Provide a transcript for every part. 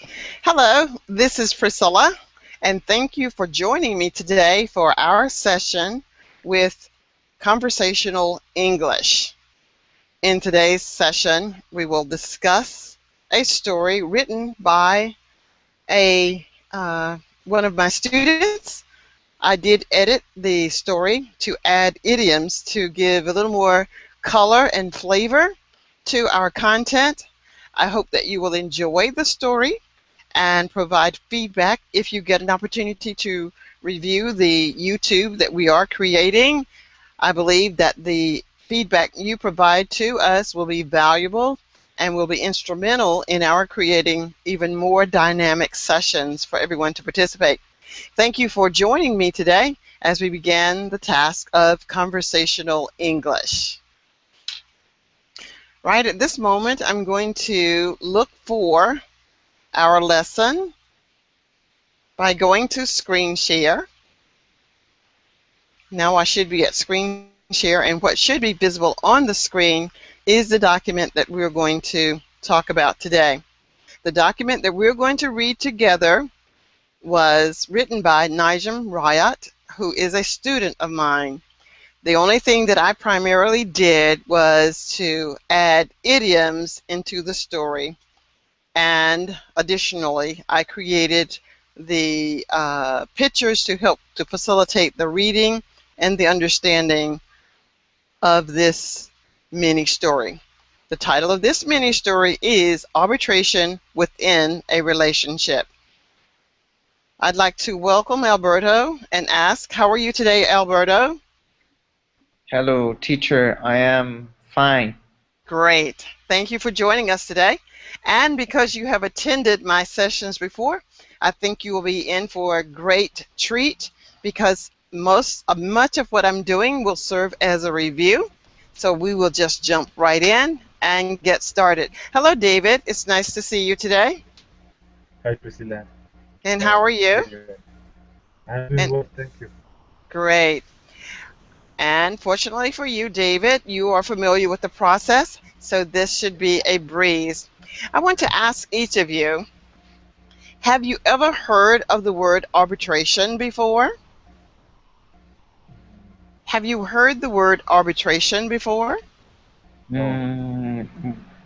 Hello, this is Priscilla, and thank you for joining me today for our session with Conversational English. In today's session, we will discuss a story written by a one of my students. I did edit the story to add idioms to give a little more color and flavor to our content. I hope that you will enjoy the story and provide feedback if you get an opportunity to review the YouTube that we are creating. I believe that the feedback you provide to us will be valuable and will be instrumental in our creating even more dynamic sessions for everyone to participate. Thank you for joining me today as we begin the task of conversational English. Right at this moment, I'm going to look for our lesson by going to screen share. Now I should be at screen share, and what should be visible on the screen is the document that we're going to talk about today. The document that we're going to read together was written by Najim Rayat, who is a student of mine. The only thing that I primarily did was to add idioms into the story. And additionally, I created the pictures to help to facilitate the reading and the understanding of this mini story. The title of this mini story is Arbitration Within a Relationship. I'd like to welcome Alberto and ask, how are you today, Alberto? Hello, teacher. I am fine. Great. Thank you for joining us today. And because you have attended my sessions before, I think you will be in for a great treat because much of what I'm doing will serve as a review. So we will just jump right in and get started. Hello, David. It's nice to see you today. Hi, Priscilla. And how are you? Very good. I'm doing And well, thank you. great. And fortunately for you, David, you are familiar with the process, so this should be a breeze. I want to ask each of you, have you ever heard of the word arbitration before? Have you heard the word arbitration before? No. Mm,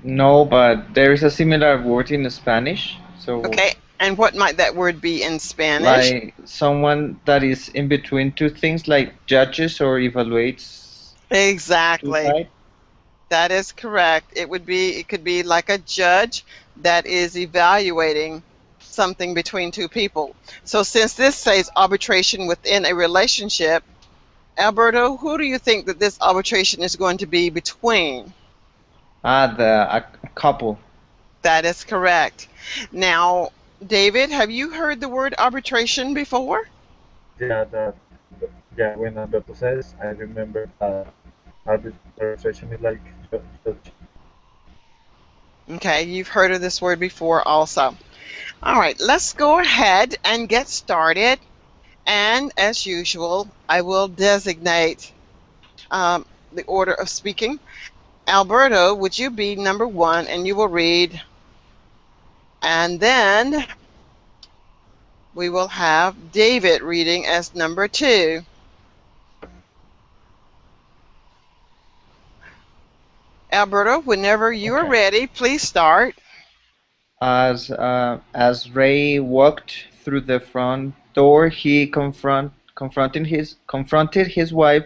no, but there is a similar word in Spanish. So, Okay, and what might that word be in Spanish? like someone that is in between two things, like judges or evaluates two Exactly. sides. That is correct. It could be like a judge that is evaluating something between two people. So since this says arbitration within a relationship, Alberto, who do you think that this arbitration is going to be between? A couple. That is correct. Now, David, have you heard the word arbitration before? Yeah, yeah, when Alberto says, I remember arbitration is like judge. Okay, you've heard of this word before also. All right, let's go ahead and get started. And as usual, I will designate the order of speaking. Alberto, would you be number one and you will read, and then we will have David reading as number two. Alberto, whenever you are Okay. ready, please start. As Ray walked through the front door, he confronted his wife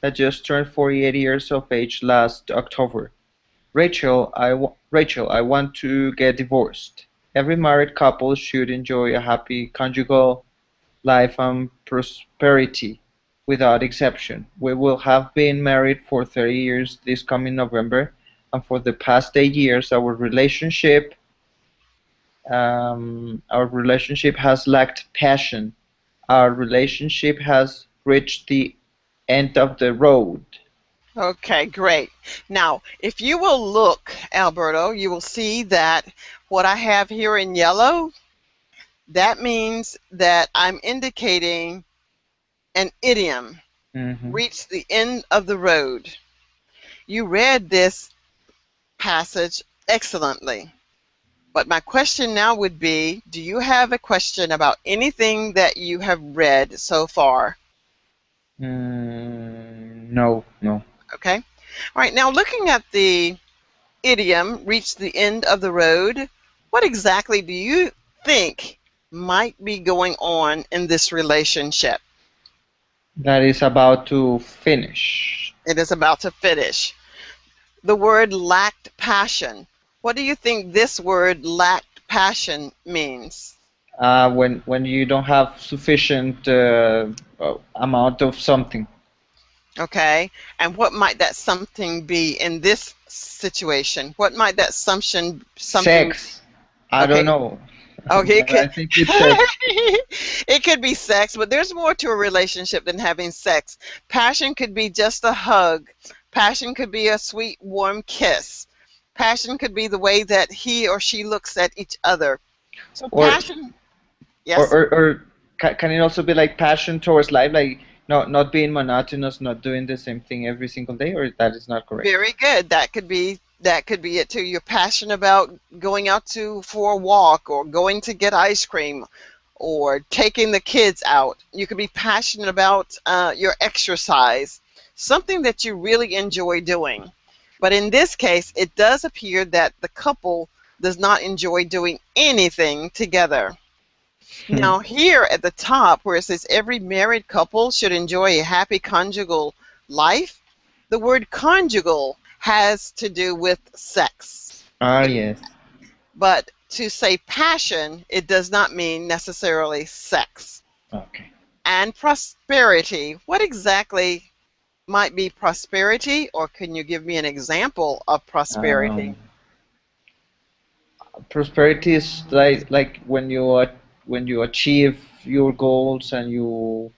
that just turned 48 years of age last October. Rachel, I want to get divorced. Every married couple should enjoy a happy conjugal life and prosperity, without exception. We will have been married for 30 years this coming November, and for the past 8 years, our relationship has lacked passion. Our relationship has reached the end of the road. Okay, great. Now, if you will look, Alberto, you will see that what I have here in yellow, that means that I'm indicating an idiom, Hmm. reach the end of the road. You read this passage excellently. But my question now would be, do you have a question about anything that you have read so far? No, no. Okay. All right. Now, looking at the idiom, reach the end of the road, what exactly do you think might be going on in this relationship? That is about to finish. It is about to finish. The word lacked passion. What do you think this word lacked passion means? When you don't have sufficient amount of something. Okay. And what might that something be in this situation? What might that something Sex. I don't okay. know. Okay, it But I could think it's sex. it could be sex, but there's more to a relationship than having sex. Passion could be just a hug. Passion could be a sweet, warm kiss. Passion could be the way that he or she looks at each other. So Or passion, or yes, or, or can it also be like passion towards life, like not being monotonous, not doing the same thing every single day, or that is not correct? very good. That could be it too. You're passionate about going out to for a walk or going to get ice cream or taking the kids out. You could be passionate about your exercise, something that you really enjoy doing. But in this case, it does appear that the couple does not enjoy doing anything together. Hmm. Now, here at the top, where it says every married couple should enjoy a happy conjugal life, the word conjugal has to do with sex. Ah, yes. But to say passion, it does not mean necessarily sex. Okay. And prosperity, what exactly might be prosperity, or can you give me an example of prosperity? Um, Prosperity is like when you achieve your goals and you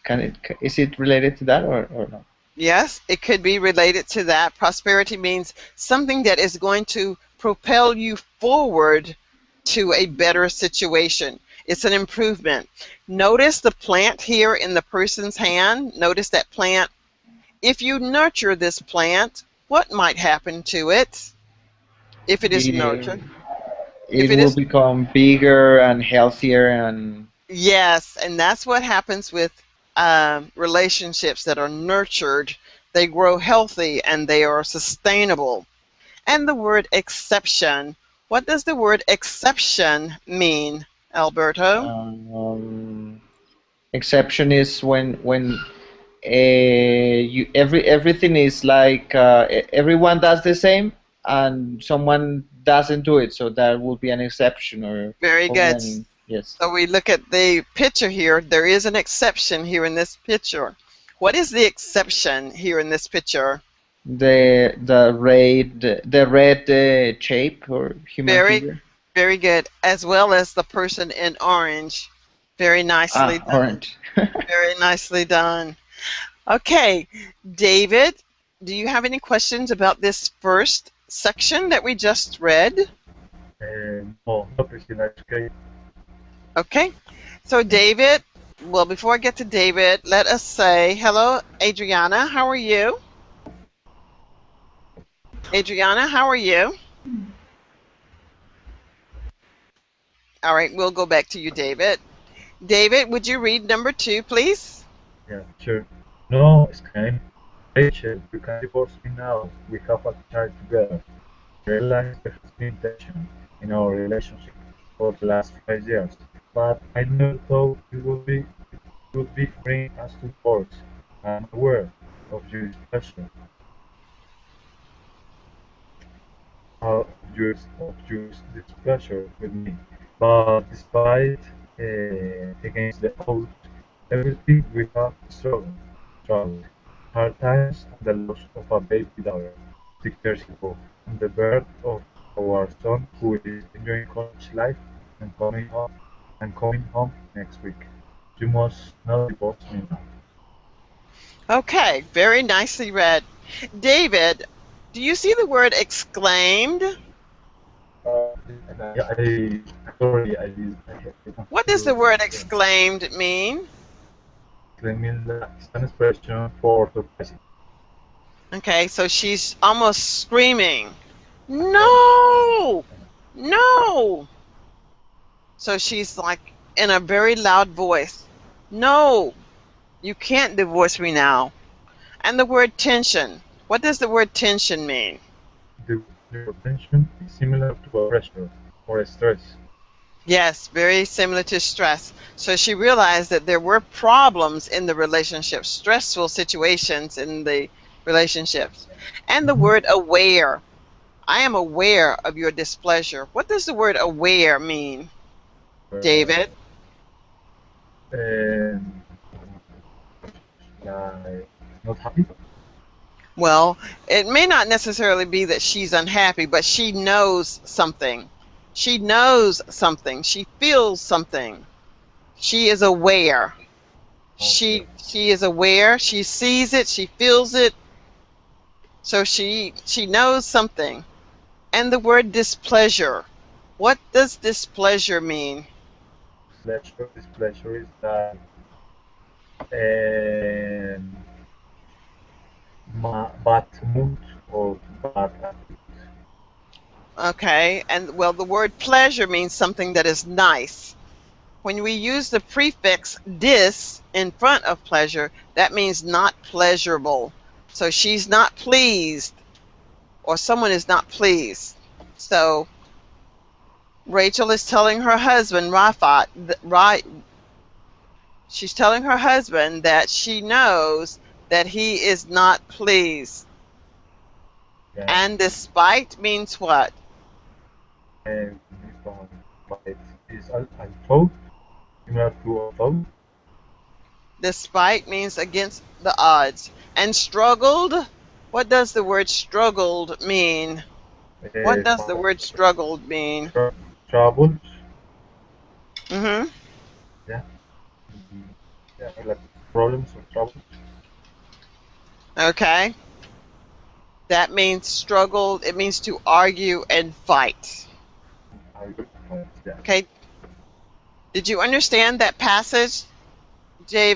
can it is it related to that or no? Yes, it could be related to that. Prosperity means something that is going to propel you forward to a better situation. It's an improvement. Notice the plant here in the person's hand. Notice that plant. If you nurture this plant, what might happen to it if it is It, nurtured? If it it will is, become bigger and healthier and yes, and that's what happens with relationships that are nurtured. They grow healthy and they are sustainable. And the word exception. What does the word exception mean, Alberto? um, exception is when you everything is like everyone does the same and someone doesn't do it, so that will be an exception Very or good. when yes. So we look at the picture here. There is an exception here in this picture. What is the exception here in this picture? The red shape or human Very, figure. very good. As well as the person in orange. Very nicely Ah, done. orange. Very nicely done. Okay, David, do you have any questions about this first section that we just read? No, no, Christina, it's okay. Okay, so David, well, before I get to David, let us say hello, Adriana. How are you? Adriana, how are you? All right, we'll go back to you, David. David, would you read number 2, please? Yeah, sure. No, exclaimed Rachel, you can divorce me now. We have a child together. I realize there has been tension in our relationship for the last 5 years, but I never thought it would be bring us to divorce. I'm aware of your displeasure, of your displeasure with me, but despite against the odds, everything we have struggled, traveled, hard times, and the loss of a baby daughter 6 years ago, and the birth of our son who is enjoying college life and coming home next week. You must not divorce me now. Okay, very nicely read. David, do you see the word exclaimed? Sorry, I don't What does feel the word yeah. exclaimed mean? Claiming is an expression for surprising. Okay, so she's almost screaming, no! No. So she's like in a very loud voice. No, you can't divorce me now. And the word tension. What does the word tension mean? The word tension is similar to a pressure or a stress. Yes, very similar to stress. So she realized that there were problems in the relationship, stressful situations in the relationships. And the Mhm. word aware. I am aware of your displeasure. What does the word aware mean, David? And like not happy. Well, it may not necessarily be that she's unhappy, but she knows something. She knows something. She feels something. She is aware. Okay. She is aware. She sees it. She feels it. So she knows something. And the word displeasure. What does displeasure mean? Displeasure is like um, bad mood or bad attitude. Okay, and well, the word pleasure means something that is nice. When we use the prefix dis in front of pleasure, that means not pleasurable. So she's not pleased, or someone is not pleased. So Rachel is telling her husband, Rafat, right? She's telling her husband that she knows that he is not pleased. Yeah. And despite means what? And this one, but is I thought similar to a thought. Despite means against the odds. And struggled? What does the word struggled mean? What does the But word struggled mean? troubles. Hmm. Yeah. Mm, yeah, like problems or troubles. Okay. That means struggled. It means to argue and fight. I good. Yeah. Okay. Did you understand that passage,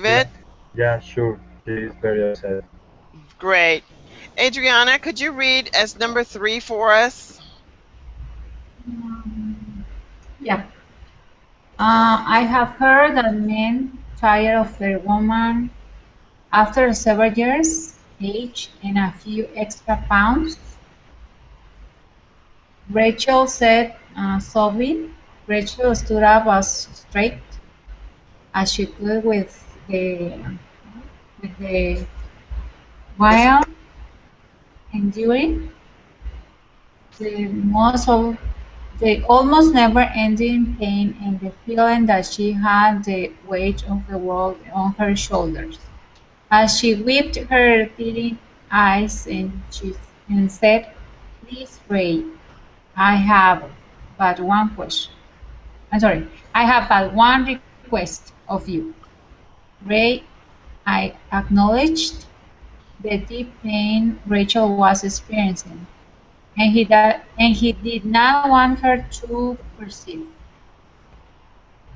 Yeah. David? Yeah. Sure. He is very upset. Great. Adriana, could you read as number 3 for us? Um, yeah. I have heard that men tire of their woman after several years, age, and a few extra pounds. Rachel said, sobbing. Rachel stood up as straight as she could with the This while enduring the most of the almost never-ending pain and the feeling that she had the weight of the world on her shoulders. As she wiped her teary eyes and said, "Please, Ray, I have but one question. I'm sorry, I have but one request of you. Ray." I acknowledged the deep pain Rachel was experiencing, and he did not want her to perceive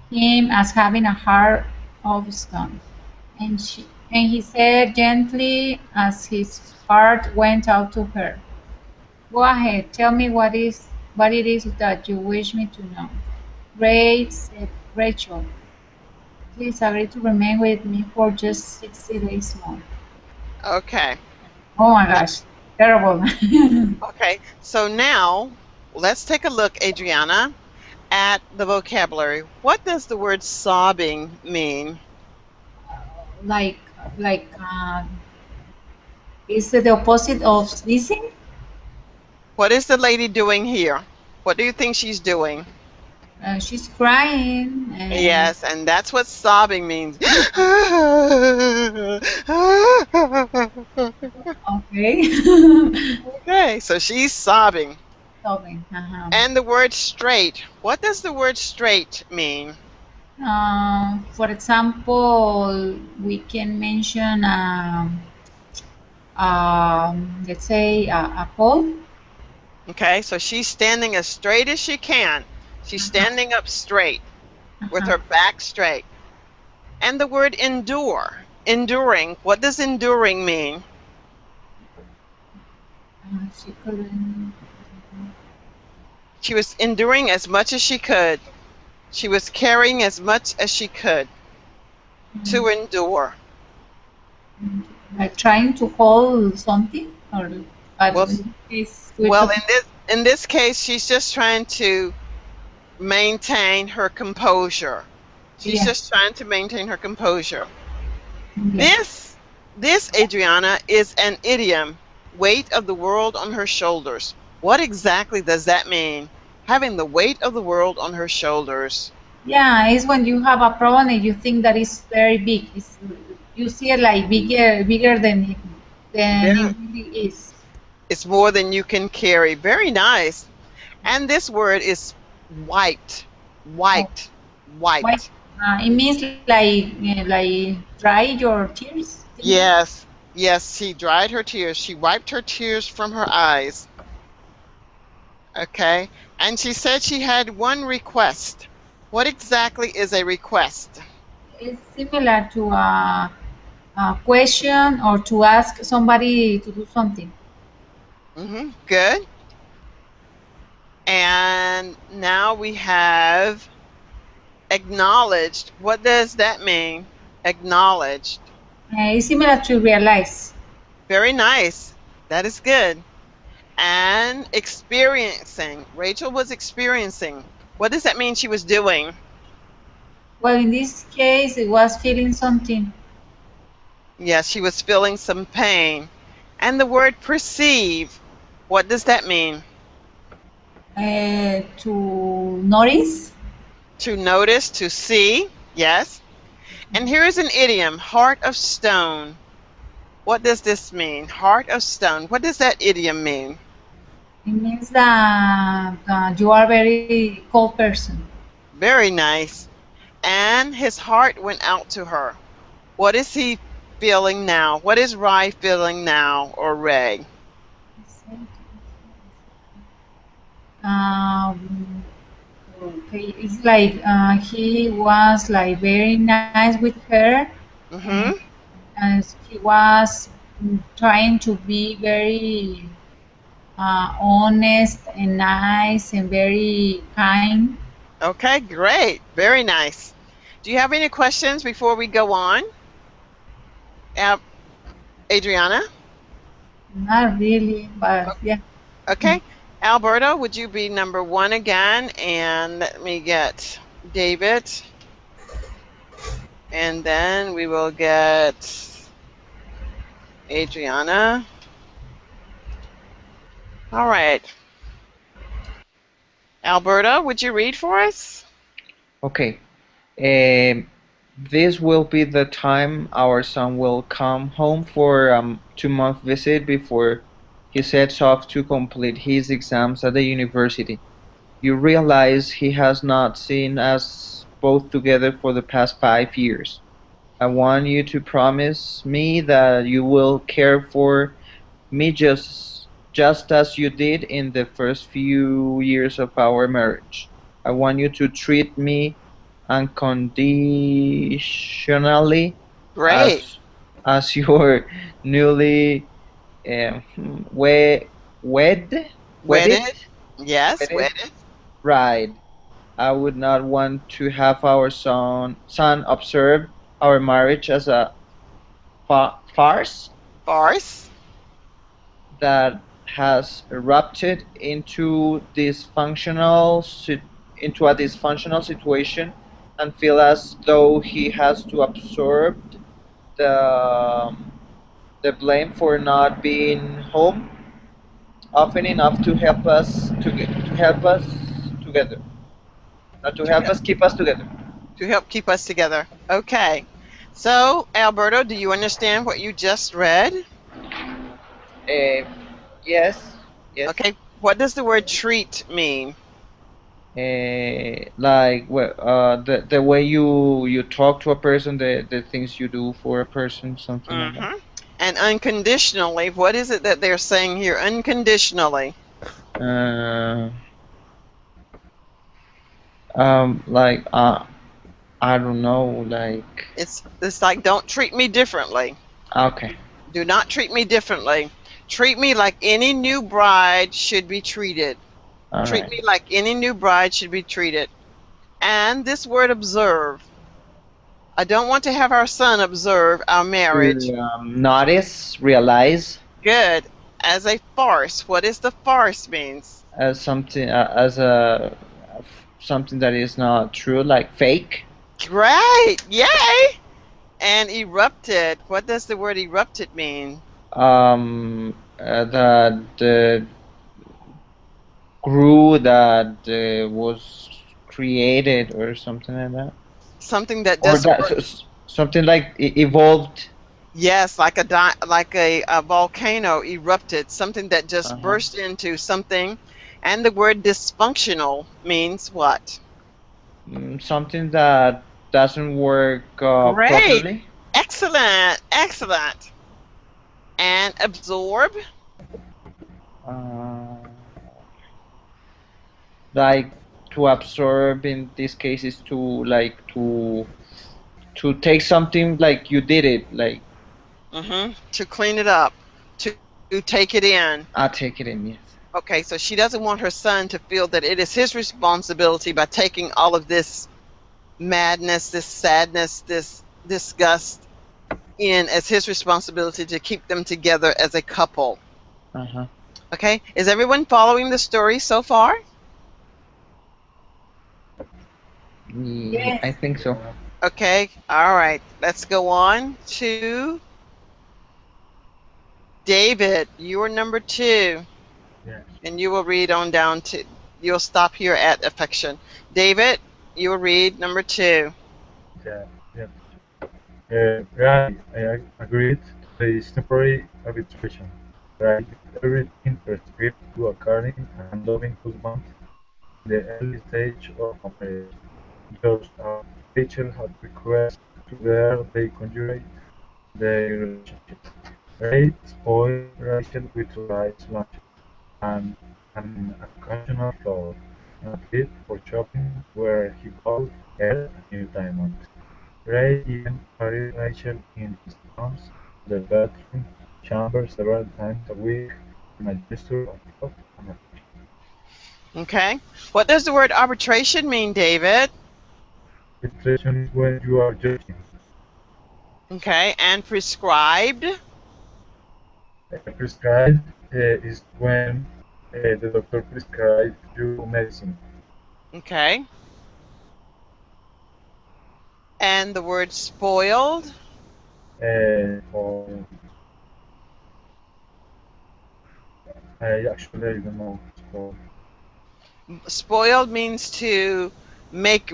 him as having a heart of stone. And he said gently as his heart went out to her, "Go ahead, tell me what it is that you wish me to know." Ray said, "Rachel, please agree to remain with me for just 60 days more." okay. Oh my Now, gosh, terrible. okay. So now let's take a look, Adriana, at the vocabulary. What does the word sobbing mean? like like is it the opposite of sneezing? What is the lady doing here? What do you think she's doing? She's crying and Yes, and that's what sobbing means. okay. Okay, so she's sobbing. Sobbing. Uh-huh. And the word straight. What does the word straight mean? For example, we can mention, let's say, a pole. Okay, so she's standing as straight as she can. She's Uh-huh. standing up straight with Uh-huh. her back straight. And the word endure. Enduring. What does enduring mean? She couldn't. She was enduring as much as she could. She was carrying as much as she could to endure. Like trying to hold something, or but Well, in this case we're well, talking. in this case, she's just trying to maintain her composure. She's Yeah, just trying to maintain her composure. yeah. This Adriana is an idiom. Weight of the world on her shoulders. What exactly does that mean? Having the weight of the world on her shoulders. Yeah, it's when you have a problem and you think that it's very big. It's, you see it like bigger than Very, it really is. it's more than you can carry. Very nice. And this word is wiped. Oh, Wiped. why? Wiped. It means like dry your tears, things like. Yes. Yes, she dried her tears. She wiped her tears from her eyes. Okay. And she said she had one request. What exactly is a request? It's similar to a question or to ask somebody to do something. Good. And now we have acknowledged. What does that mean? Acknowledged. It's similar to realize. Very nice. That is good. And experiencing. Rachel was experiencing. What does that mean she was doing? Well, in this case, it was feeling something. Yes, she was feeling some pain. And the word perceive. What does that mean? To notice. To notice, to see. Yes. And here's an idiom, heart of stone. What does this mean? Heart of stone. What does that idiom mean? It means that you are a very cold person. Very nice. And his heart went out to her. What is he feeling now? What is Rai feeling now, or Ray? Um, okay, it's like he was like very nice with her, and, Mm-hmm. and he was trying to be very honest and nice and very kind. Okay, great. Very nice. Do you have any questions before we go on? Uh, Adriana? Not really, but yeah. Okay. Alberto, would you be number one again? And let me get David. And then we will get Adriana. All right. Alberto, would you read for us? Okay. Um, this will be the time our son will come home for a 2-month visit before he sets off to complete his exams at the university. You realize he has not seen us both together for the past 5 years. I want you to promise me that you will care for me just as you did in the first few years of our marriage. I want you to treat me unconditionally Great. as your newly um, we- wed wedded Wedded. Yes, wedded wedded. bride. I would not want to have our son observe our marriage as a farce Farce. that has erupted into a dysfunctional situation and feel as though he has to absorb the the blame for not being home often enough to help us together, not to To help help, us keep us together. to help keep us together. Okay. So, Alberto, do you understand what you just read? Uh, yes, yes. Okay. What does the word treat mean? Like the way you talk to a person, the things you do for a person, something like that. Mm-hmm. And unconditionally, what is it that they're saying here? Unconditionally. Uh, like I don't know, like It's like don't treat me differently. okay, Do not treat me differently. Treat me like any new bride should be treated. All Treat right. me like any new bride should be treated. And this word observe. I don't want to have our son observe our marriage. To notice, realize, Good. As a farce. What is the farce means? as something as a something that is not true, like fake. Great. Yay. And erupted. What does the word erupted mean? The grew that was created or something like that, Something that or just that something like evolved. yes, like a volcano erupted, something that just Uh-huh. burst into something. And the word dysfunctional means what? Something that doesn't work Great. properly. Excellent. Excellent. And absorb. Uh, like to absorb in this case is to like to take something like you did it like To clean it up, to take it in. take it in, yes. Okay, so she doesn't want her son to feel that it is his responsibility by taking all of this madness, this sadness, this disgust in as his responsibility to keep them together as a couple. Uh-huh. Okay, is everyone following the story so far? I Yes. think so. Okay, all right, let's go on to David. You are number 2, Yes. and you will read on down to, you'll stop here at affection. David, you will read number 2. Yeah. Yeah. Right. I agreed to this temporary arbitration. Right. Everything prescribed to a caring and loving husband in the early stage of a marriage. Just as Rachel had requested, together they conjure their relationship. Ray spoiled Rachel with rice lunch and an occasional flower, and a trip for shopping where he bought her a new diamond. Ray even carried Rachel in his arms to the bedroom chamber several times a week in a gesture of love and affection. Okay, what does the word arbitration mean, David? Arbitration is when you are judging. Okay, and prescribed. Prescribed is when the doctor prescribes you medicine. Okay, and the word spoiled. Or I don't know. So, Spoiled means to make,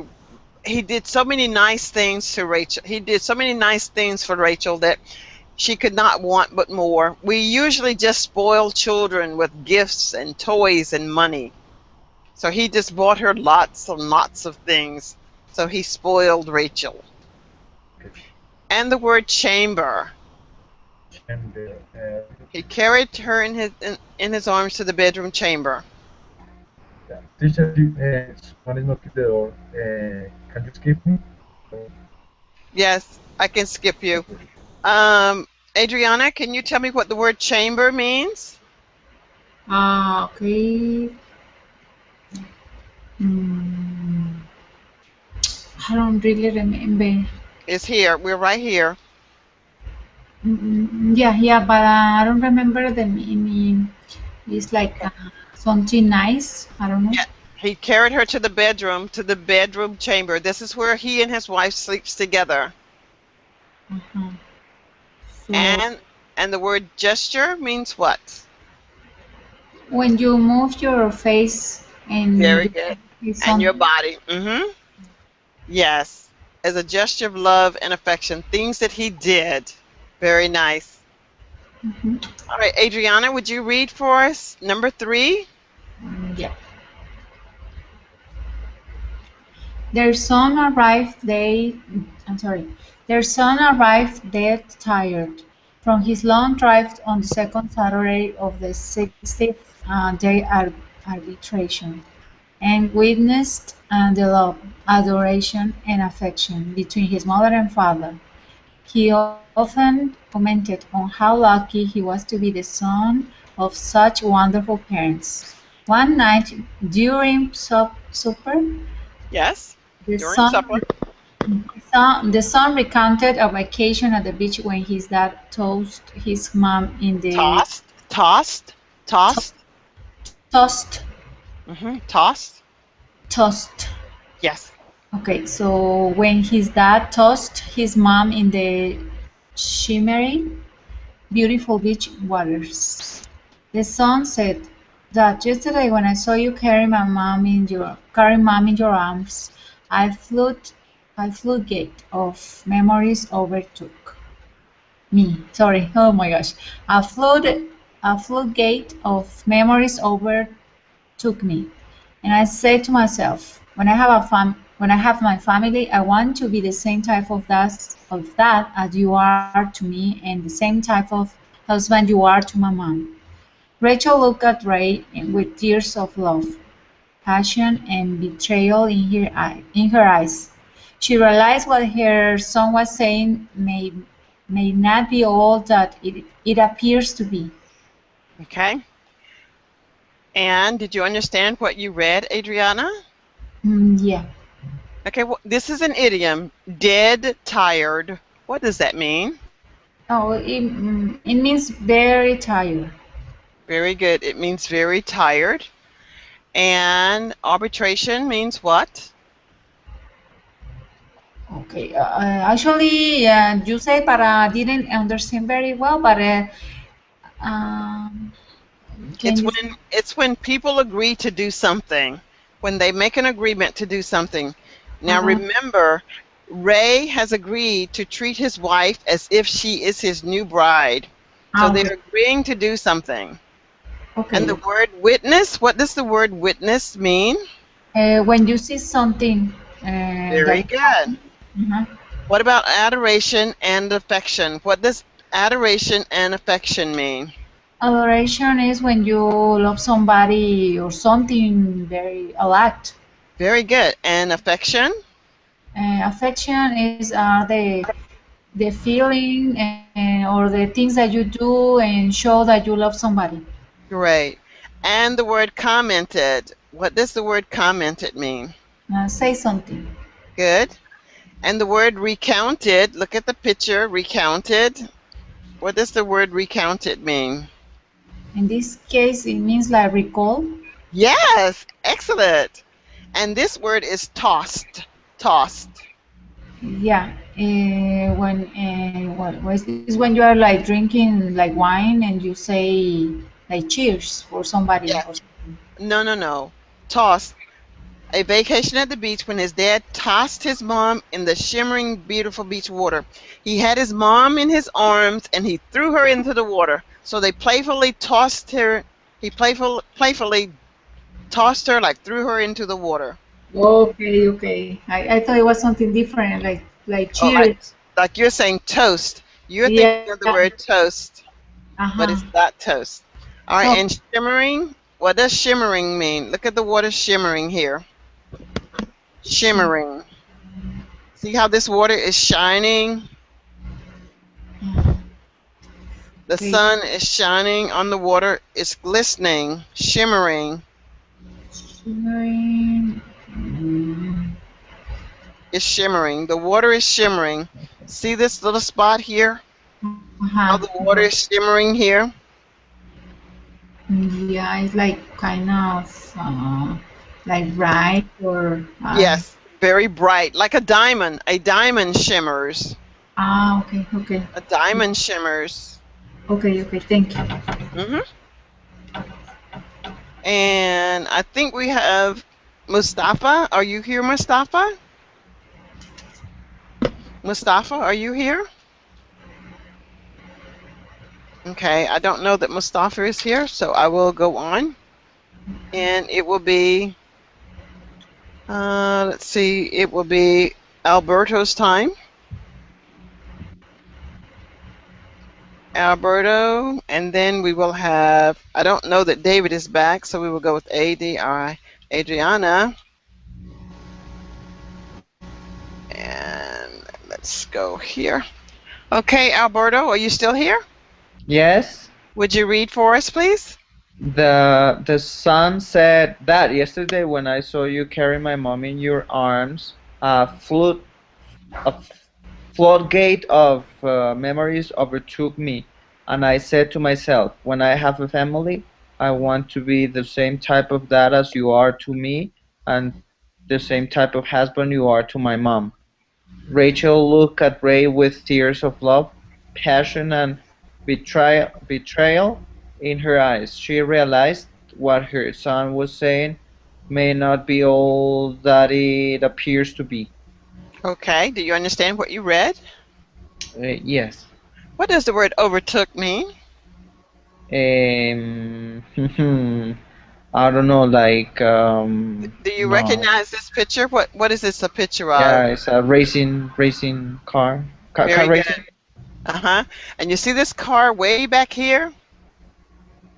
he did so many nice things to Rachel. He did so many nice things for Rachel that she could not want but more. We usually just spoil children with gifts and toys and money. So he just bought her lots and lots of things. So he spoiled Rachel. okay. And the word chamber. Chamber. He carried her in his arms to the bedroom chamber. Yeah. Teacher, someone is knocking the door. Can you skip me? Yes, I can skip you. Okay. Adriana, can you tell me what the word chamber means? Okay. Mm, I don't really remember. It's here. We're right here. Yeah, yeah, but I don't remember the meaning. It's like something nice. I don't know. Yeah. He carried her to the bedroom chamber. This is where he and his wife sleeps together. Uh-huh. So And and the word gesture means what? when you move your face and Very you good. say And your something, body. Yes. As a gesture of love and affection. Things that he did. Very nice. mhm. All right, Adriana, would you read for us number 3? Yeah. Their son arrived day. I'm sorry. Their son arrived dead tired from his long drive on the second Saturday of the 60th day arbitration, and witnessed the love, adoration, and affection between his mother and father. He often commented on how lucky he was to be the son of such wonderful parents. One night during supper, Yes. the During son, supper. the son recounted a vacation at the beach when his dad tossed his mom in the Tossed. Tossed. to- Tossed. tossed Tossed. tossed. Yes. Okay, so when his dad tossed his mom in the shimmering, beautiful beach waters, the son said that yesterday when I saw you carry mom in your arms, I flood I floodgate of memories overtook me. Sorry, oh my gosh, a floodgate of memories overtook me. And I say to myself, when I have my family, I want to be the same type of that as you are to me, and the same type of husband you are to my mom. Rachel looked at Ray with tears of love, passion, and betrayal in her eyes. She realized what her son was saying may not be all that it appears to be. Okay. And did you understand what you read, Adriana? Yeah. Okay. Well, this is an idiom. Dead tired. What does that mean? Oh, it means very tired. Very good. It means very tired. And arbitration means what? Okay. Actually, you say, but I didn't understand very well. But um, can It's you? when people agree to do something. When they make an agreement to do something. Now Uh, remember, Ray has agreed to treat his wife as if she is his new bride. So okay. they're agreeing to do something. And Okay. the word witness, what does the word witness mean? When you see something Very that good. uh What about adoration and affection? What does adoration and affection mean? adoration is when you love somebody or something very a lot. Very good. And affection? Affection is the feeling or the things that you do and show that you love somebody. Great. And the word commented. What does the word commented mean? Say something. Good. And the word recounted, look at the picture, recounted. What does the word recounted mean? In this case, it means like recall. Yes, excellent. And this word is tossed. Tossed. Yeah. When is when you are like drinking like wine and you say like cheers for somebody or Yes. something. No, no, no. Tossed. A vacation at the beach when his dad tossed his mom in the shimmering, beautiful beach water. He had his mom in his arms and he threw her into the water. So they playfully tossed her. He playfully tossed her, like threw her into the water. Okay, okay. I thought it was something different, like Oh, cheers. like you're saying toast. You're Yeah. thinking of the word toast, but Uh-huh. it's not toast. All right, So and shimmering. What does shimmering mean? Look at the water shimmering here. she, Shimmering. See how this water is shining? The okay, sun is shining on the water. It's glistening, shimmering. shimmering. It's shimmering. The water is shimmering. See this little spot here? Uh-huh. How the water is shimmering here? Yeah, it's like kind of like bright or Yes, very bright, like a diamond. A diamond shimmers. okay, okay. A diamond shimmers. Okay, okay, thank you. hmm And I think we have Mustafa. Are you here, Mustafa? Mustafa, are you here? Okay, I don't know that Mustafa is here, so I will go on. And it will be, let's see, it will be Alberto's time. Alberto, and then we will have, I don't know that David is back, so we will go with ADI, Adriana. And let's go here. Okay, Alberto, are you still here? Yes. Would you read for us, please? The son said that yesterday when I saw you carry my mom in your arms, a floodgate of memories overtook me, and I said to myself, when I have a family, I want to be the same type of dad as you are to me, and the same type of husband you are to my mom. Rachel looked at Ray with tears of love, passion, and betrayal in her eyes. She realized what her son was saying may not be all that it appears to be. Okay, do you understand what you read? Yes. What does the word overtook mean? I don't know, like Do you no. recognize this picture? What is this a picture of? Yeah, it's a racing car Very good. racing. Uh-huh. And you see this car way back here?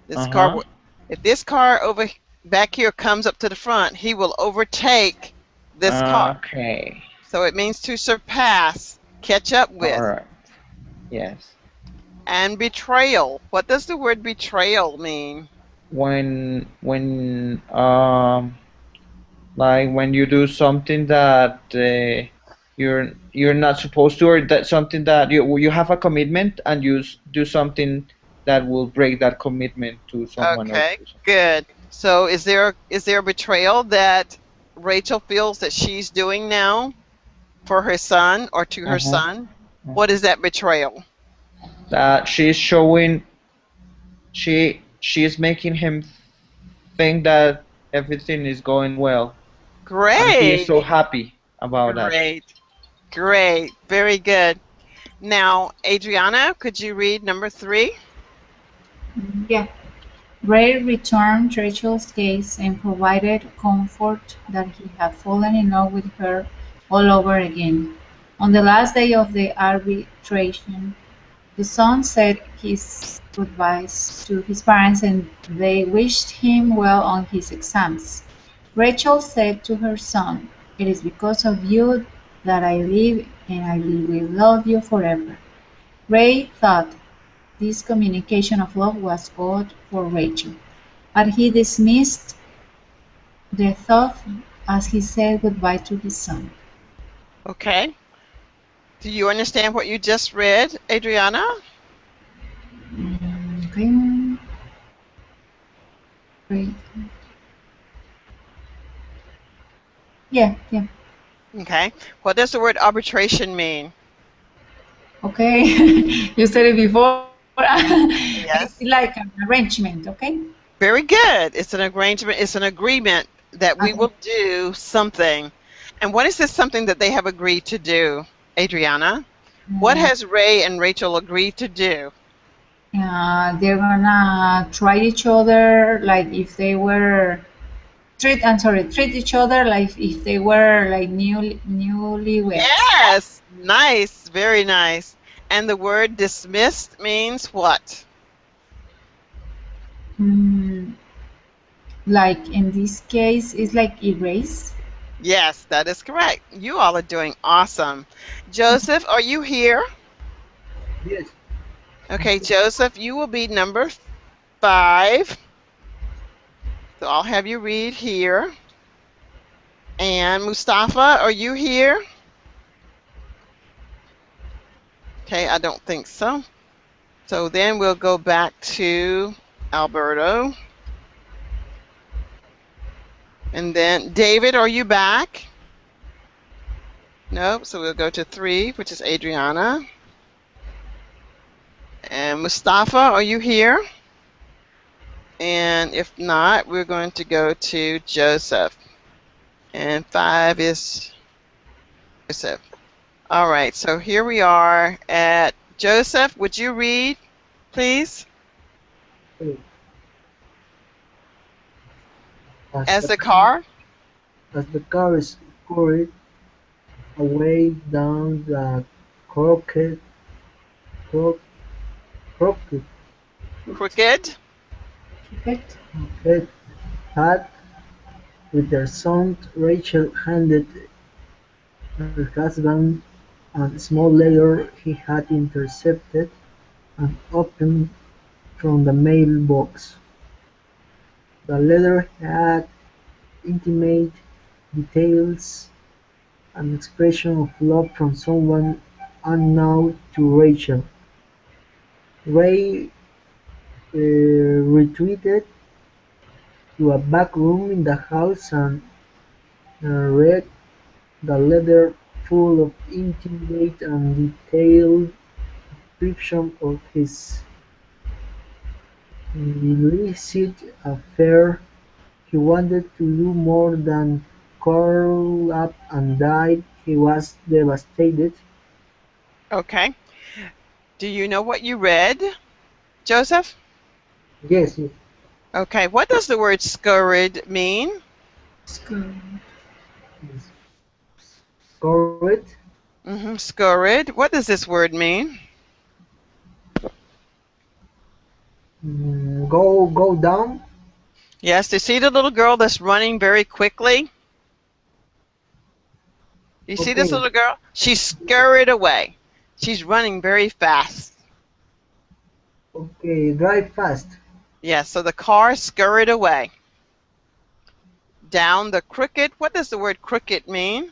This car, Uh-huh. if this car over back here comes up to the front, he will overtake this car. Okay. So it means to surpass, catch up All with. right. Yes. And betrayal. What does the word betrayal mean? When like when you do something that you're not supposed to, or that something that you have a commitment and do something that will break that commitment to someone or Okay, to something. good. So is there a betrayal that Rachel feels that she's doing now for her son or to her Uh-huh. son? What is that betrayal? That she's showing she's making him think that everything is going well, and he is Great, so happy about that. great, great. Very good. Now, Adriana, could you read number 3? Yeah. Ray returned Rachel's gaze and provided comfort that he had fallen in love with her all over again. On the last day of the arbitration, the son said his goodbyes to his parents and they wished him well on his exams. Rachel said to her son, "It is because of you that I live and I will love you forever." Ray thought this communication of love was God for Rachel, but he dismissed the thought as he said goodbye to his son. Okay. Do you understand what you just read, Adriana? Okay, great. Yeah, yeah. Okay. What does the word arbitration mean? Okay, you said it before. It's Yes. like an arrangement, okay? Very good. It's an arrangement, it's an agreement that we Okay. will do something. And what is this something that they have agreed to do, Adriana? What Uh, has Ray and Rachel agreed to do? they're gonna try each other like if they were treat each other like if they were like newlyweds. Yes. Nice. Very nice. And the word dismissed means what? Mm, like in this case, it's like erase. Yes, that is correct. You all are doing awesome. Joseph, are you here? Yes. Okay, Joseph, you will be number 5. So I'll have you read here. And Mustafa, are you here? Okay, I don't think so. So then we'll go back to Alberto. And then David, are you back? Nope. So we'll go to 3, which is Adriana. And Mustafa, are you here? And if not, we're going to go to Joseph. And 5 is Joseph. All right, so here we are at Joseph. Would you read, please? Uh, As As the the car, car? as the car scurried away down the crooked, crook, crooked, Crooked? Perfect. crooked path with their son, Rachel handed her husband a small letter he had intercepted and opened from the mailbox. The letter had intimate details, an expression of love from someone unknown to Rachel. Ray retreated to a back room in the house and read the letter, full of intimate and detailed description of his illicit affair. He wanted to do more than curl up and die. He was devastated. Okay. Do you know what you read, Joseph? Yes, yes. Okay. What does the word scurried mean? School. Yes. Correct. Scurried. What does this word mean? Go down. Yes, you see the little girl that's running very quickly? You see this Okay, little girl? She scurried away. She's running very fast. okay. Drive fast. Yes, so the car scurried away. Down the crooked. What does the word crooked mean?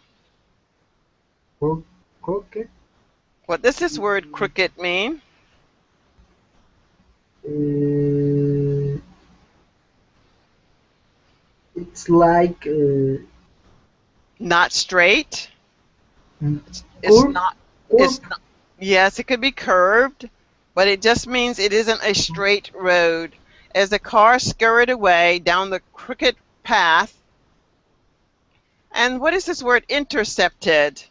Crooked. What does this word crooked mean? Uh, it's like Not straight. It's curve. not. Curve. It's not. Yes, it could be curved, but it just means it isn't a straight road. As the car scurried away down the crooked path. And what is this word intercepted?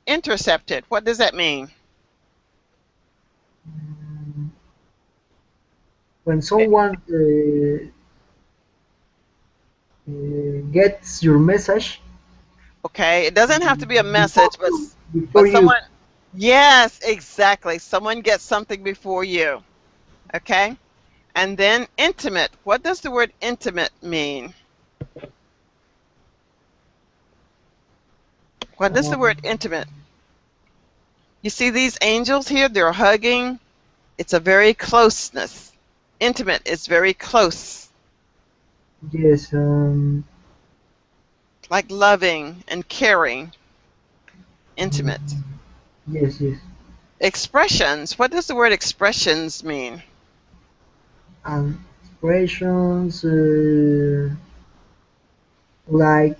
Intercepted. What does that mean? When someone gets your message Okay, it doesn't have to be a before message, but you, before you. someone. Yes, exactly. Someone gets something before you. Okay, and then intimate. What does the word intimate mean? What does the Um, word intimate? You see these angels here? They're hugging. It's a very closeness. Intimate is very close, yes. like loving and caring. Intimate. Yes, yes. Expressions. What does the word expressions mean? And expressions like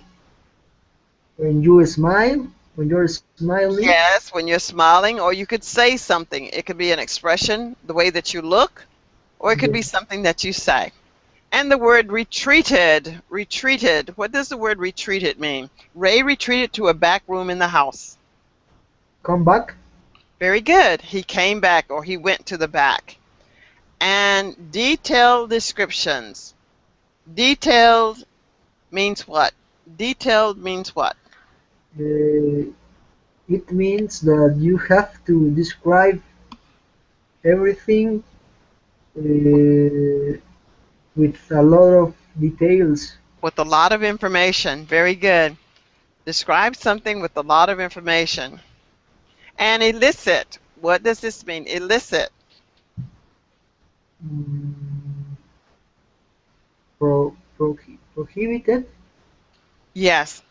when you're smiling. Yes, when you're smiling, or you could say something. It could be an expression, the way that you look, or it could be Yes. something that you say. And the word retreated. Retreated. What does the word retreated mean? Ray retreated to a back room in the house. Come back. Very good. He came back or he went to the back. And detailed descriptions. Detailed means what? Detailed means what? Uh, it means that you have to describe everything with a lot of details. With a lot of information. Very good. Describe something with a lot of information. And illicit. What does this mean? Illicit. Mm, prohibited. Yes,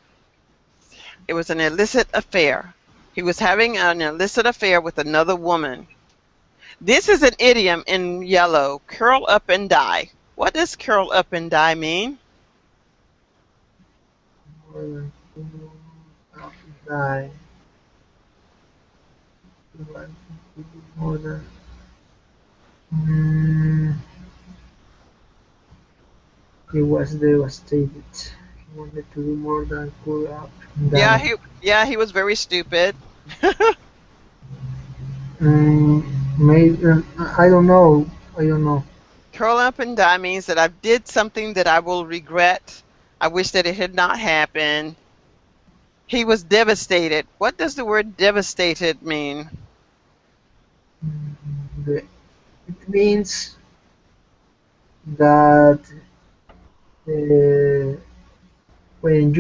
it was an illicit affair. He was having an illicit affair with another woman. This is an idiom in yellow. Curl up and die. What does curl up and die mean? More than two die. More than. Mm, he was devastated. He wanted to do more than curl up and Yeah, die. he was very stupid. Maybe, I don't know. I don't know. Curl up and die means that I did something that I will regret. I wish that it had not happened. He was devastated. What does the word devastated mean? It means that uh, when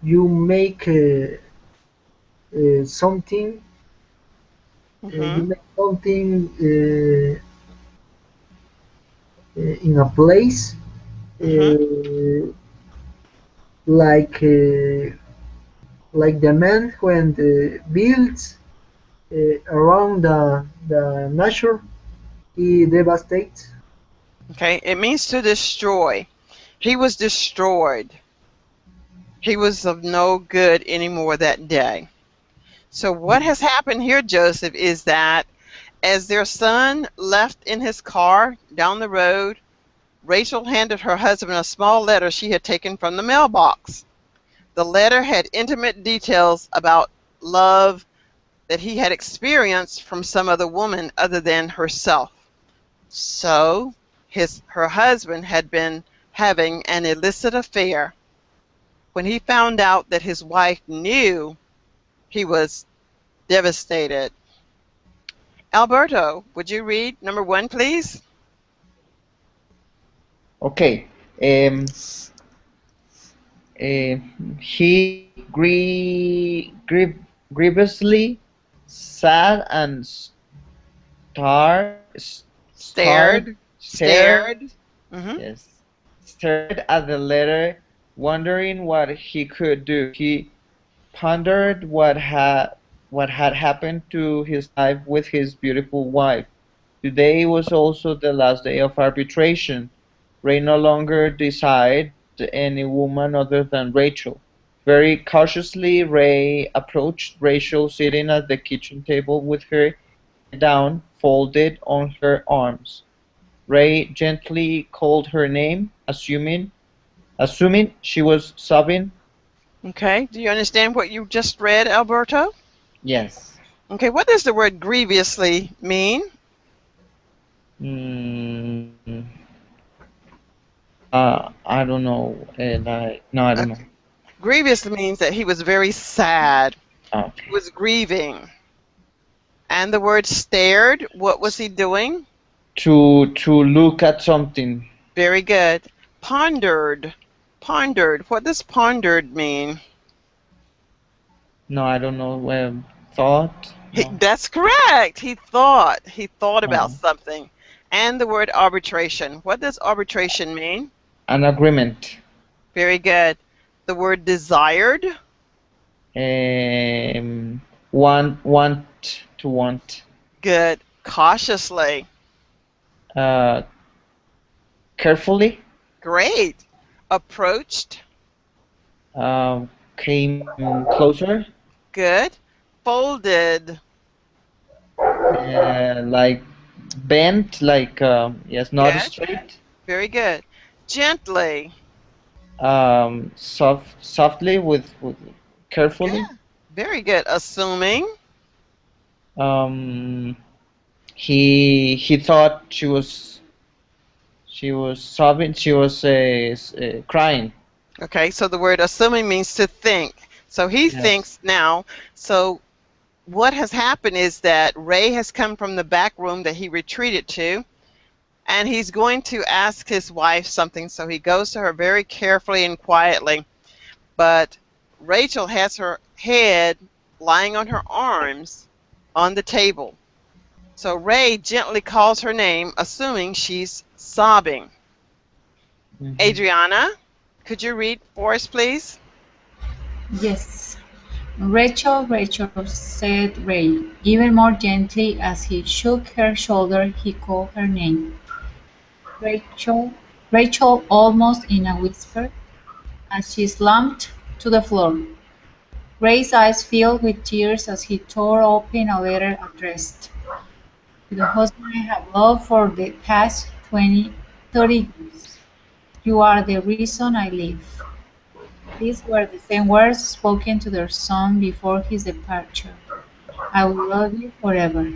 you make something, you Hmm. make something in a place. Mm-hmm. uh, like uh, like the man when builds around the nature, he devastates. Okay, it means to destroy. He was destroyed. He was of no good anymore that day. So what has happened here, Joseph, is that as their son left in his car down the road, Rachel handed her husband a small letter she had taken from the mailbox. The letter had intimate details about love that he had experienced from some other woman other than herself. So her husband had been having an illicit affair. When he found out that his wife knew, he was devastated. Alberto, would you read number one, please? Okay. He grievously sad and Stared, stared, stared. Hmm. yes, stared at the letter, wondering what he could do. He pondered what had happened to his life with his beautiful wife. Today was also the last day of arbitration. Ray no longer desired any woman other than Rachel. Very cautiously, Ray approached Rachel sitting at the kitchen table with her head down, folded on her arms. Ray gently called her name, assuming she was sobbing. Okay, do you understand what you just read, Alberto? Yes. Okay, what does the word grievously mean? Mm, I don't know. No, I don't know. Okay. Grievous means that he was very sad. He Okay. was grieving. And the word stared, what was he doing? To look at something. Very good. Pondered. Pondered. What does pondered mean? No, I don't know. Thought. No. That's correct. He thought. He thought about Oh. something. And the word arbitration. What does arbitration mean? An agreement. Very good. The word desired. Um, want. Good. Cautiously. Uh, carefully. Great. Approached. Came closer. Good. Folded. Like bent. Like yes, not Good. straight. Very good. Gently. Softly with Good. carefully. Very good. Assuming. Um, he thought she was sobbing. She was crying. Okay, so the word assuming means to think. So he Yes. thinks now. So what has happened is that Ray has come from the back room that he retreated to, and he's going to ask his wife something. So he goes to her very carefully and quietly. But Rachel has her head lying on her arms on the table. So Ray gently calls her name, assuming she's sobbing. Hmm. Adriana, could you read for us, please? Yes. Rachel, Rachel, said Ray, even more gently as he shook her shoulder. He called her name. Rachel, Rachel, almost in a whisper, as she slumped to the floor. Ray's eyes filled with tears as he tore open a letter addressed to the husband I have loved for the past 30 years. You are the reason I live. These were the same words spoken to their son before his departure. I will love you forever.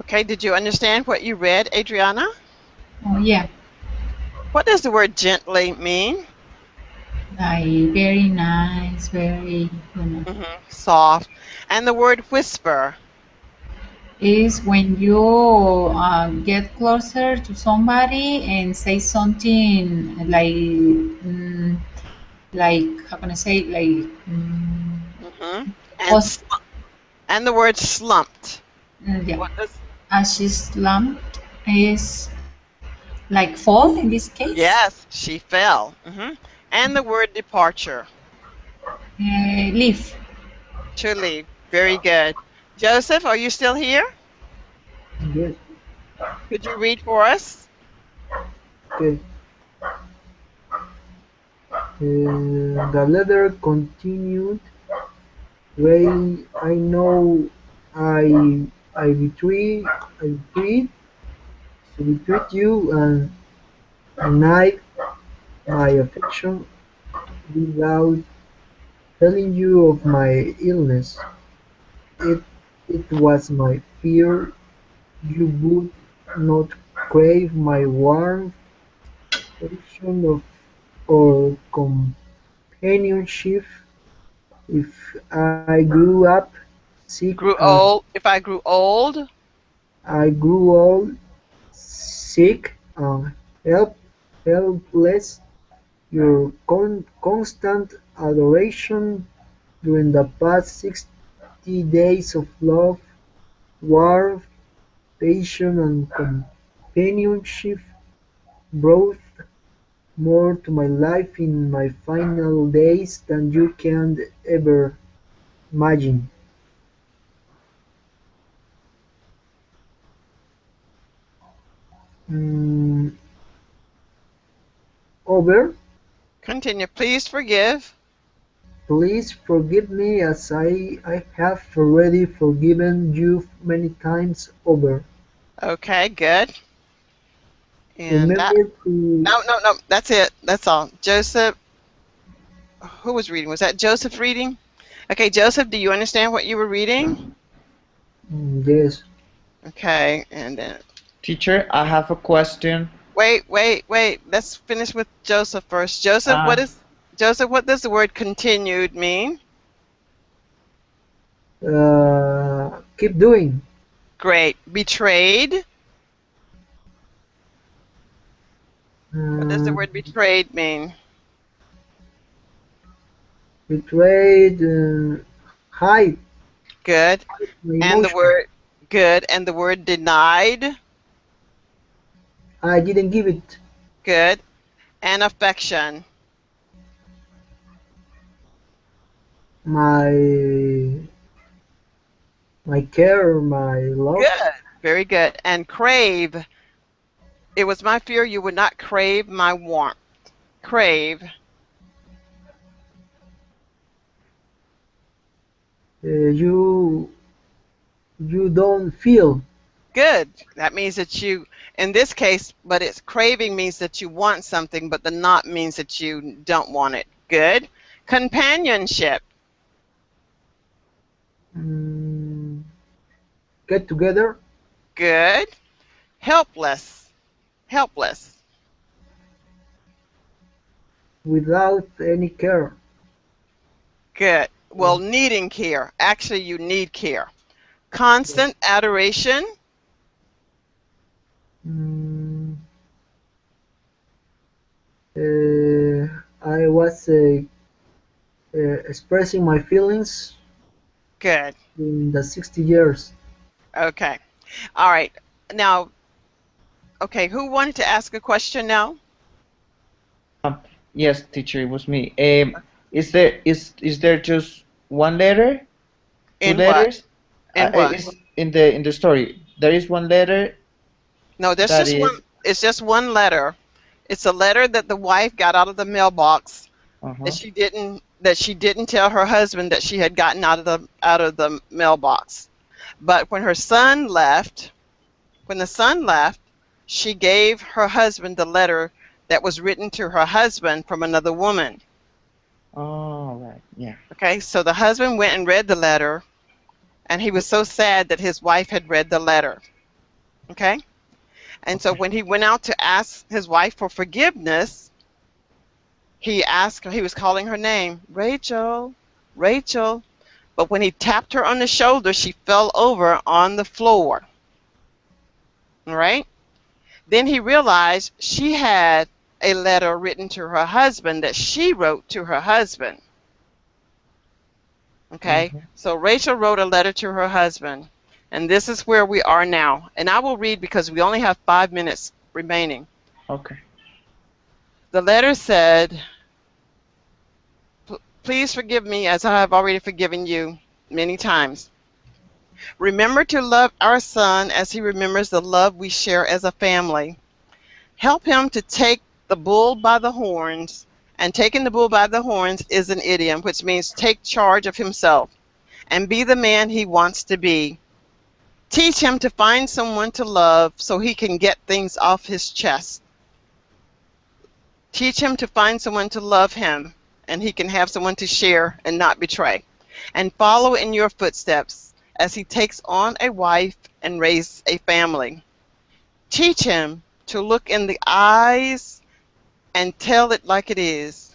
Okay, did you understand what you read, Adriana? Oh, yeah, What does the word gently mean? like very nice, very, Soft. And the word whisper. is when you get closer to somebody and say something like how can I say Hmm. And pos- sl- and the word slumped. yeah, What does as she slumped is Like fall in this case? Yes, she fell. And the word departure, Leave. to leave. Very good. Joseph, are you still here? Yes. Could you read for us? Okay. The letter continued. Ray, I know I betrayed you and denied my affection without telling you of my illness. It it was my fear you would not crave my warm affection or companionship if I grew up sick Grew and old. If I grew old. I grew old, sick and helpless. Your constant adoration during the past 60 days of love, warmth, patience and companionship brought more to my life in my final days than you can ever imagine. Mm, Over, Continue. Please forgive. please forgive me as I have already forgiven you many times over. Okay, good. And that. Remember to No, no, no. That's it. That's all. Joseph. Who was reading? Was that Joseph reading? Okay, Joseph, do you understand what you were reading? yes, Okay, and then Teacher, I have a question. wait. Let's finish with Joseph first. Uh, Joseph? What does the word continued mean? keep doing. Great. Betrayed. What does the Uh, word betrayed mean? Betrayed, hide Good. my And the emotion. word good. And the word denied. I didn't give it Good. And affection. my my care, my love. Good. Very good. And crave. It was my fear you would not crave my warmth. Crave. You don't feel. Good. That means that you, in this case, but it's craving means that you want something, but the not means that you don't want it. Good. Companionship. Mm, get together Good. Helpless. Helpless. without any care. Good. Well, needing care. Actually, you need care. Constant adoration. Mm, I was expressing my feelings Good. in the 60 years. Okay. All right. Now, okay, who wanted to ask a question now? yes, teacher, it was me. Is there just one letter? Two In what? letters? In what? Is in the story. There is one letter No, that's that just one. is. It's just one letter. It's a letter that the wife got out of the mailbox that Uh-huh. she didn't tell her husband that she had gotten out of the mailbox. But when the son left, she gave her husband the letter that was written to her husband from another woman. Oh, right. Yeah. Okay, so the husband went and read the letter, and he was so sad that his wife had read the letter. Okay, and so Okay. when he went out to ask his wife for forgiveness, he was calling her name, Rachel, Rachel. But when he tapped her on the shoulder, she fell over on the floor. All right. Then he realized she had a letter written to her husband that she wrote to her husband. Okay. Mm-hmm. So Rachel wrote a letter to her husband. And this is where we are now. And I will read because we only have 5 minutes remaining. Okay. The letter said, Please forgive me as I have already forgiven you many times. Remember to love our son as he remembers the love we share as a family. Help him to take the bull by the horns. And taking the bull by the horns is an idiom, which means take charge of himself and be the man he wants to be. Teach him to find someone to love so he can get things off his chest. Teach him to find someone to love him and he can have someone to share and not betray. And follow in your footsteps as he takes on a wife and raise a family. Teach him to look in the eyes and tell it like it is.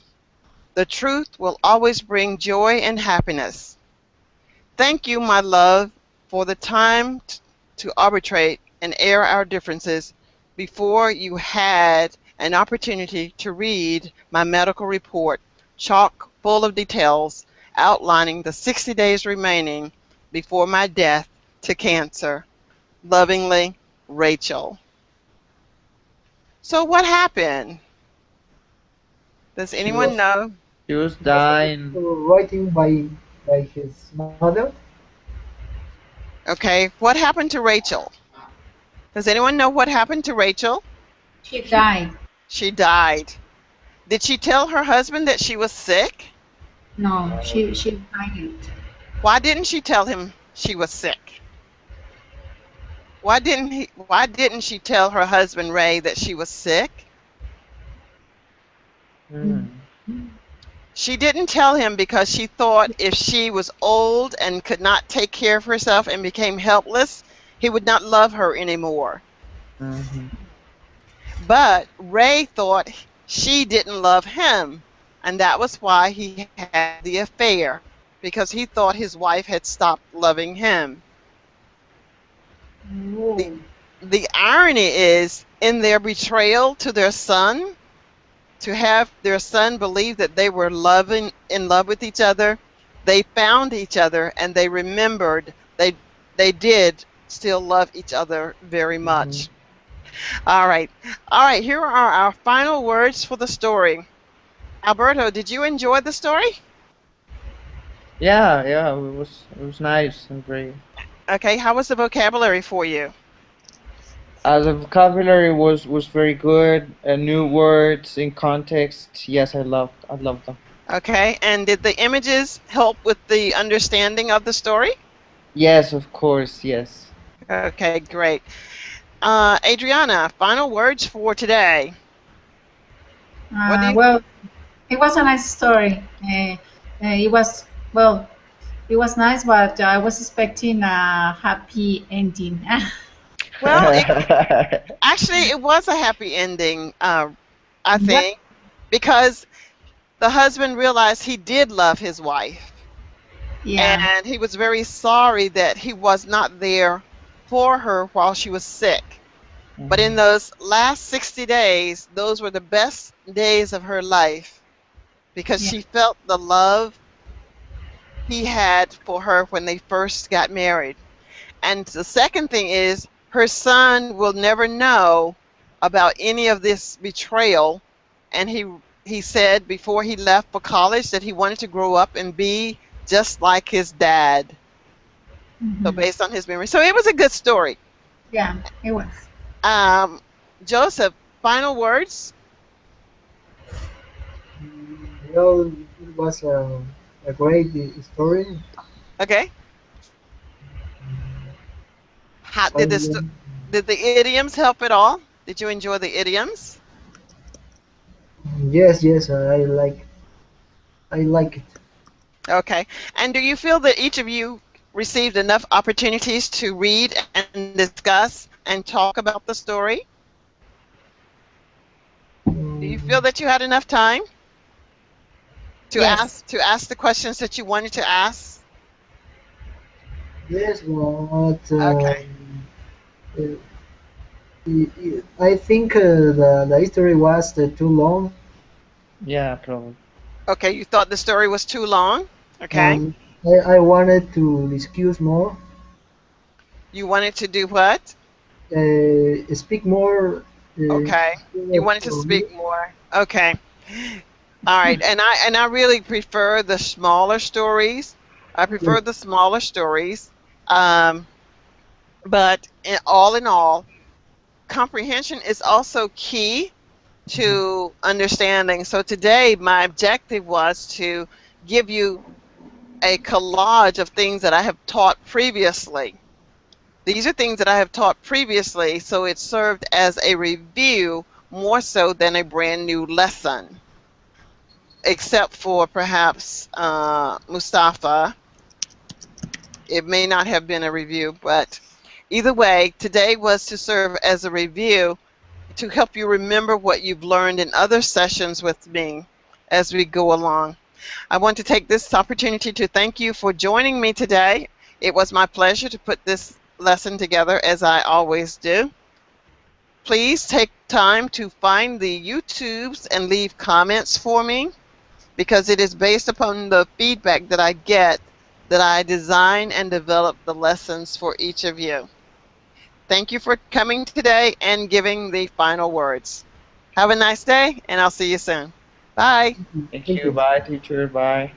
The truth will always bring joy and happiness. Thank you, my love, for the time to arbitrate and air our differences before you had an opportunity to read my medical report, chock full of details outlining the 60 days remaining before my death to cancer. Lovingly, Rachel. So what happened? Does She anyone was know? He was she was dying. writing by his mother. Okay, what happened to Rachel? Does anyone know what happened to Rachel? She died. She died. Did she tell her husband that she was sick? No, she died. Why didn't she tell him she was sick? Why didn't she tell her husband Ray that she was sick? Mm. She didn't tell him because she thought if she was old and could not take care of herself and became helpless, he would not love her anymore. Mm-hmm. But Ray thought she didn't love him, and that was why he had the affair, because he thought his wife had stopped loving him. The, Oh. the irony is in their betrayal to their son, to have their son believe that they were loving in love with each other, they found each other and they remembered they did still love each other very Mm-hmm. much. All right. All right, here are our final words for the story. Alberto, did you enjoy the story? Yeah, yeah, it was nice and great. Okay, how was the vocabulary for you? The vocabulary was very good. New words in context. Yes, I loved them. Okay, and did the images help with the understanding of the story? Yes, of course, yes. Okay, great. Adriana, final words for today. What do you Well, it was a nice story. It was well, it was nice, but I was expecting a happy ending. Well, actually it was a happy ending, I Yeah, think, because the husband realized he did love his wife yeah, and he was very sorry that he was not there for her while she was sick. But in Mhm, those last 60 days, those were the best days of her life because yeah, she felt the love he had for her when they first got married. And the second thing is her son will never know about any of this betrayal. And he said before he left for college that he wanted to grow up and be just like his dad. So hmm, based on his memory. So it was a good story. yeah. It was. Um, Joseph, final words? Well, it was a great story. Okay. How, I, did the idioms help at all? Did you enjoy the idioms? yes, yes, I like it. Okay. And do you feel that each of you received enough opportunities to read and discuss and talk about the story? Do you feel Mm, that you had enough time Yes, to ask the questions that you wanted to ask? yes, but Okay. uh, I think the history was too long, yeah, probably. Okay, you thought the story was too long? Okay. and I wanted to discuss more, You wanted to do what? speak more, Uh, Okay. You wanted to for speak me, more. Okay. All right. And I really prefer the smaller stories. I yes, prefer the smaller stories. Um, but all in all, comprehension is also key to understanding. So today, my objective was to give you a collage of things that I have taught previously. These are things that I have taught previously, so it served as a review more so than a brand new lesson, except for perhaps Mustafa. It may not have been a review, but either way, today was to serve as a review to help you remember what you've learned in other sessions with me as we go along. I want to take this opportunity to thank you for joining me today. It was my pleasure to put this lesson together as I always do. Please take time to find the YouTubes and leave comments for me because it is based upon the feedback that I get that I design and develop the lessons for each of you. Thank you for coming today and giving the final words. Have a nice day, and I'll see you soon. Bye. Thank thank you. you. Bye, teacher. Bye.